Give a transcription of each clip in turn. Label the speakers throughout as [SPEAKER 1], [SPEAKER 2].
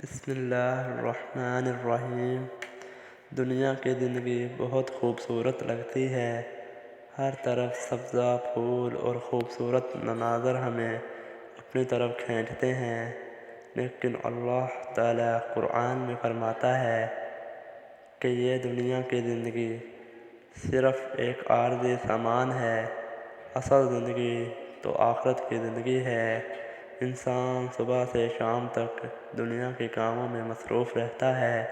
[SPEAKER 1] بسم اللہ الرحمن الرحیم۔ دنیا کی زندگی بہت خوبصورت لگتی ہے۔ ہر طرف سبزہ پھول اور خوبصورت مناظر ہمیں اپنی طرف کھینچتے ہیں، لیکن اللہ تعالیٰ قرآن میں فرماتا ہے کہ یہ دنیا کی زندگی صرف ایک عارضی سامان ہے، اصل زندگی تو آخرت کی زندگی ہے۔ انسان صبح سے شام تک دنیا کے کاموں میں مصروف رہتا ہے۔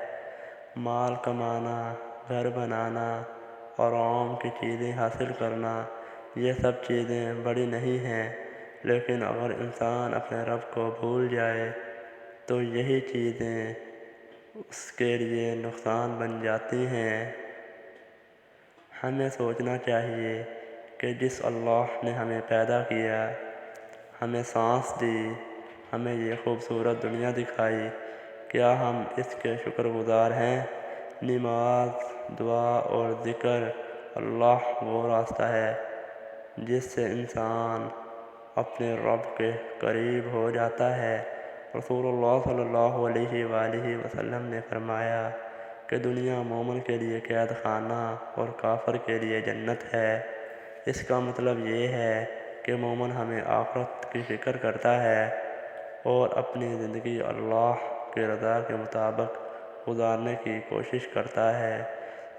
[SPEAKER 1] مال کمانا، گھر بنانا اور عوام کی چیزیں حاصل کرنا، یہ سب چیزیں بڑی نہیں ہیں، لیکن اگر انسان اپنے رب کو بھول جائے تو یہی چیزیں اس کے لیے نقصان بن جاتی ہیں۔ ہمیں سوچنا چاہیے کہ جس اللہ نے ہمیں پیدا کیا، ہمیں سانس دی، ہمیں یہ خوبصورت دنیا دکھائی، کیا ہم اس کے شکر گزار ہیں؟ نماز، دعا اور ذکر اللہ وہ راستہ ہے جس سے انسان اپنے رب کے قریب ہو جاتا ہے۔ رسول اللہ صلی اللہ علیہ وآلہ وسلم نے فرمایا کہ دنیا مومن کے لیے قید خانہ اور کافر کے لیے جنت ہے۔ اس کا مطلب یہ ہے کہ مومن ہمیں آخرت کی فکر کرتا ہے اور اپنی زندگی اللہ کی رضا کے مطابق گزارنے کی کوشش کرتا ہے۔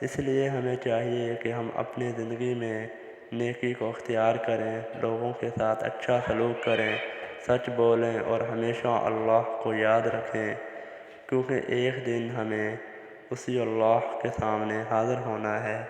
[SPEAKER 1] اس لیے ہمیں چاہیے کہ ہم اپنی زندگی میں نیکی کو اختیار کریں، لوگوں کے ساتھ اچھا سلوک کریں، سچ بولیں اور ہمیشہ اللہ کو یاد رکھیں، کیونکہ ایک دن ہمیں اسی اللہ کے سامنے حاضر ہونا ہے۔